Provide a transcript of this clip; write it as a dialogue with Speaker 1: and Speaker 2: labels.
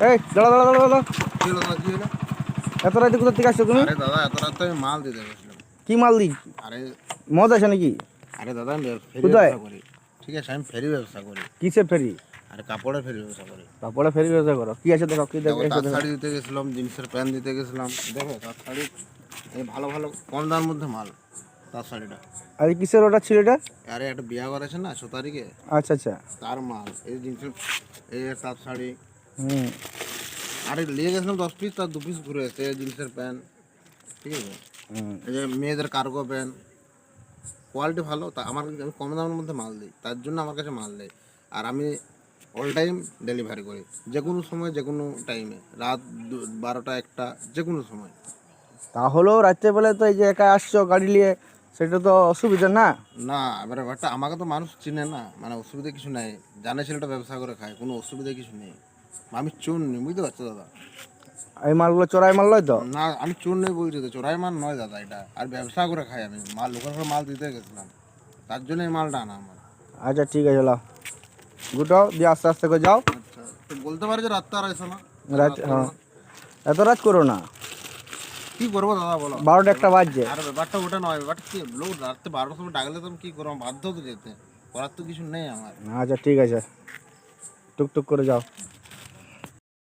Speaker 1: এই দাঁড়া দাঁড়া দাঁড়া দাঁড়া,
Speaker 2: কি হলো দাদা, কি হলো?
Speaker 1: এত রাতে কোথা থেকে আসছো তুমি?
Speaker 2: আরে দাদা এত রাত আমি মাল দিতে গেছিলাম।
Speaker 1: কি মাল দি?
Speaker 2: আরে
Speaker 1: মদ আছে নাকি?
Speaker 2: আরে দাদা আমি ফেরি
Speaker 1: কোথায়?
Speaker 2: ব্যবসা করি। ঠিক আছে, আমি ফেরি ব্যবসা করি।
Speaker 1: কিসের ফেরি?
Speaker 2: আরে কাপড়ের ফেরি ব্যবসা করি।
Speaker 1: কাপড়ে ফেরি ব্যবসা করো? কি আছে দেখো, কি দেখো
Speaker 2: দেখো
Speaker 1: এসে
Speaker 2: তাঁত
Speaker 1: দেখো।
Speaker 2: শাড়ি দিতে গেছিলাম, জিন্সের প্যান্ট দিতে গেছিলাম। দেখো তাঁত শাড়ি এই ভালো ভালো কম দামের মধ্যে মাল, তাঁত শাড়িটা।
Speaker 1: আর এই কিসের ওটা ছিল এটা?
Speaker 2: আরে একটা বিয়া করেছে না 6 তারিখে,
Speaker 1: আচ্ছা আচ্ছা।
Speaker 2: তার মাল। এই জিন্সের এই তাঁত শাড়ি।
Speaker 1: হুম।
Speaker 2: আরে নিয়ে গেছিলাম 10 পিস, তার 2 পিস ঘুরে এসেছে। জিন্সের প্যান্ট, ঠিক আছে। এই যে মেয়েদের কার্গো প্যান্ট, কোয়ালিটি ভালো। তা আমার আমি কম দামের মধ্যে মাল দিই, তার জন্য আমার কাছে মাল দেয়। আর আমি অল টাইম ডেলিভারি করি, যে কোনো সময় যে কোনো টাইমে, রাত 12টা 1টা, যে কোনো সময়।
Speaker 1: তাহলেও রাত্রেবেলা তো এই যে একা আসছো গাড়ি নিয়ে, সেটা তো অসুবিধা না?
Speaker 2: না এবারে ব্যাপারটা, আমাকে তো মানুষ চিনে না, মানে অসুবিধা কিছু নেই। জানে ছেলেটা ব্যবসা করে খায়, কোনো অসুবিধা কিছু নেই। আমি চোর নেই, বুঝতে পারছো দাদা?
Speaker 1: এই মালগুলো চোরাই মাল নয় তো?
Speaker 2: না আমি চোর নেই বলছি তো, চোরাই মাল নয় দাদা এটা। আর ব্যবসা করে খাই আমি, মাল লোকের ঘরে মাল দিতে গেছিলাম, তার জন্য এই মালটা আনা আমার।
Speaker 1: আচ্ছা ঠিক আছে, লাও গুটাও দিয়ে আস্তে আস্তে করে যাও।
Speaker 2: আচ্ছা, তো বলতে পারে যে রাতটা আর এসো না?
Speaker 1: রাত, হ্যাঁ, এত রাত করো না।
Speaker 2: কি করবো দাদা বলো?
Speaker 1: 12টা 1টা বাজছে।
Speaker 2: আর ব্যাপারটা ওটা নয়, ব্যাপারটা কি, লোক রাত্রে 12টার সময় ডাকলে তো আমি কি করবো, বাধ্য তো যেতে, করার তো কিছু নেই আমার।
Speaker 1: আচ্ছা ঠিক আছে, টুকটুক করে যাও।